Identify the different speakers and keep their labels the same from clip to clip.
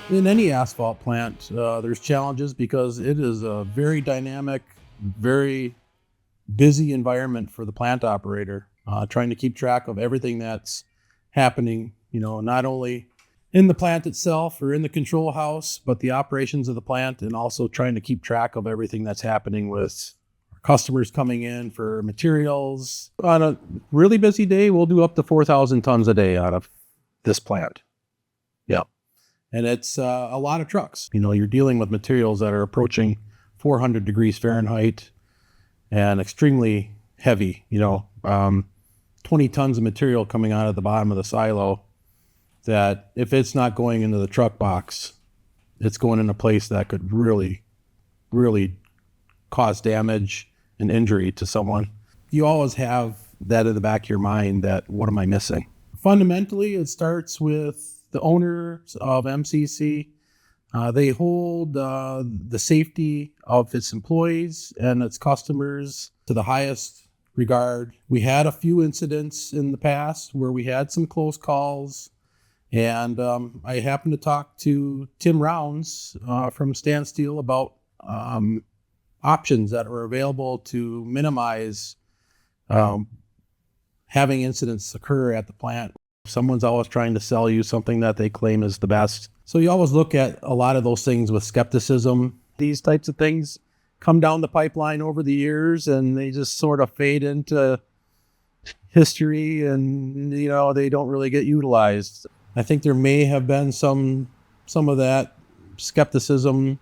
Speaker 1: In any asphalt plant, there's challenges because it is a very dynamic, very busy environment for the plant operator, trying to keep track of everything that's happening, not only in the plant itself or in the control house, but the operations of the plant, and also trying to keep track of everything that's happening with customers coming in for materials. On a really busy day, we'll do up to 4,000 tons a day out of this plant. Yeah. And it's a lot of trucks. You're dealing with materials that are approaching 400 degrees Fahrenheit and extremely heavy, 20 tons of material coming out of the bottom of the silo that if it's not going into the truck box, it's going in a place that could really, really cause damage and injury to someone. You always have that in the back of your mind that, what am I missing? Fundamentally, it starts with the owners of MCC. They hold the safety of its employees and its customers to the highest regard. We had a few incidents in the past where we had some close calls, and I happened to talk to Tim Rounds from Standstill about options that are available to minimize having incidents occur at the plant. Someone's always trying to sell you something that they claim is the best. So you always look at a lot of those things with skepticism. These types of things come down the pipeline over the years and they just sort of fade into history and, they don't really get utilized. I think there may have been some of that skepticism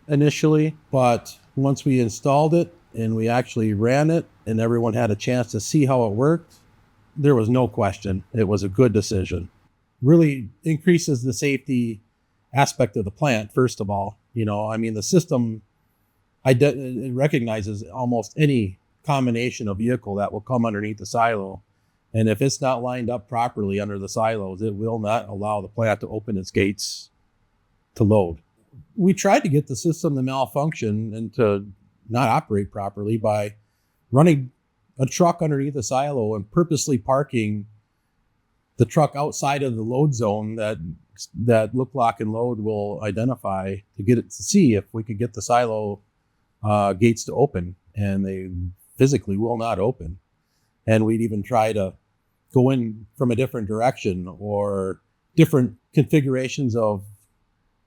Speaker 1: initially, but once we installed it and we actually ran it and everyone had a chance to see how it worked, there was no question. It was a good decision. Really increases the safety aspect of the plant, first of all. The system it recognizes almost any combination of vehicle that will come underneath the silo. And if it's not lined up properly under the silos, it will not allow the plant to open its gates to load. We tried to get the system to malfunction and to not operate properly by running a truck underneath the silo and purposely parking the truck outside of the load zone that Look, Lock, and Load will identify to get it to see if we could get the silo gates to open, and they physically will not open. And we'd even try to go in from a different direction or different configurations of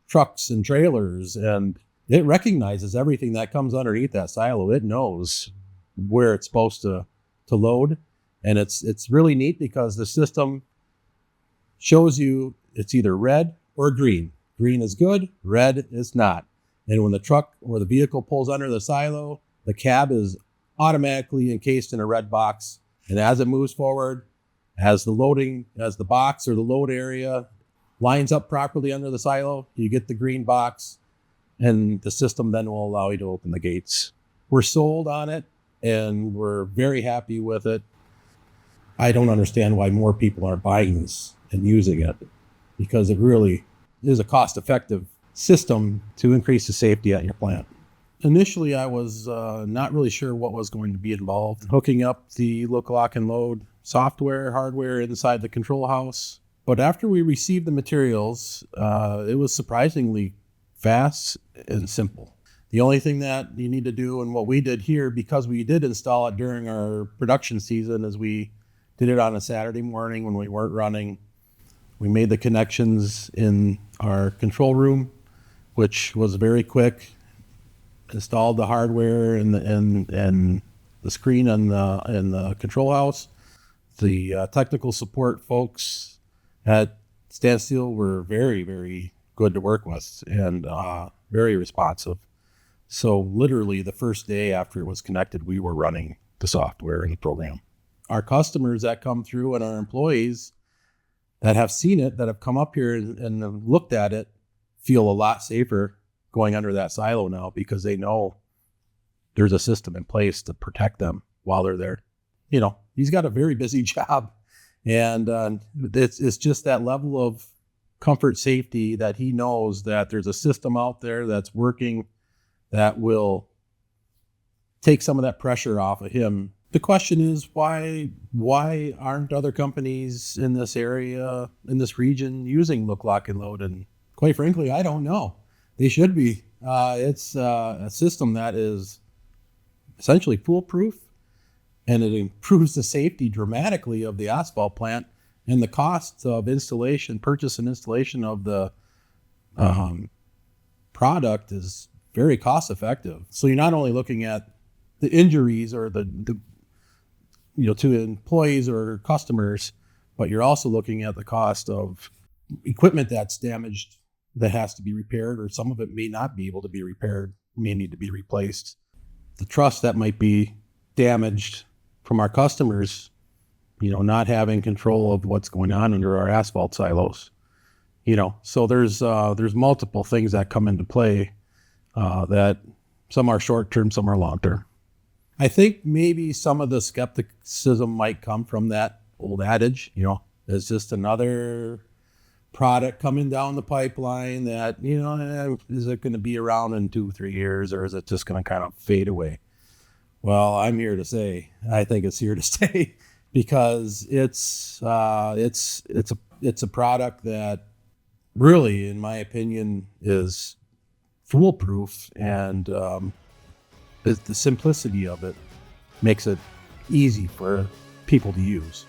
Speaker 1: trucks and trailers, and it recognizes everything that comes underneath that silo. It knows where it's supposed to load, and it's really neat because the system shows you it's either red or green. Green is good, red is not. And when the truck or the vehicle pulls under the silo, the cab is automatically encased in a red box, and as it moves forward, as the box or the load area lines up properly under the silo, you get the green box, and the system then will allow you to open the gates. We're sold on it, and we're very happy with it. I don't understand why more people aren't buying this and using it, because it really is a cost-effective system to increase the safety at your plant. Initially, I was not really sure what was going to be involved. Hooking up the Look, Lock, and Load software, hardware inside the control house. But after we received the materials, it was surprisingly fast and simple. The only thing that you need to do, and what we did here, because we did install it during our production season, is we did it on a Saturday morning when we weren't running. We made the connections in our control room, which was very quick. Installed the hardware and the screen in the control house. The technical support folks at Standstill were very, very good to work with and very responsive. So literally the first day after it was connected, we were running the software and the program. Our customers that come through and our employees that have seen it, that have come up here and have looked at it, feel a lot safer going under that silo now because they know there's a system in place to protect them while they're there. He's got a very busy job, and it's just that level of comfort, safety that he knows that there's a system out there that's working that will take some of that pressure off of him. The question is, why aren't other companies in this area, in this region, using Look, Lock, and Load and Quite frankly, I don't know. They should be. It's a system that is essentially foolproof, and it improves the safety dramatically of the asphalt plant, and the cost of purchase and installation of the product is very cost effective. So you're not only looking at the injuries or the to employees or customers, but you're also looking at the cost of equipment that's damaged that has to be repaired, or some of it may not be able to be repaired, may need to be replaced. The trust that might be damaged from our customers, not having control of what's going on under our asphalt silos. So there's multiple things that come into play, that some are short term, some are long term. I think maybe some of the skepticism might come from that old adage, there's just another product coming down the pipeline that, is it going to be around in 2-3 years, or is it just going to kind of fade away? Well, I'm here to say, I think it's here to stay, because it's a product that really, in my opinion, is foolproof, and the simplicity of it makes it easy for people to use.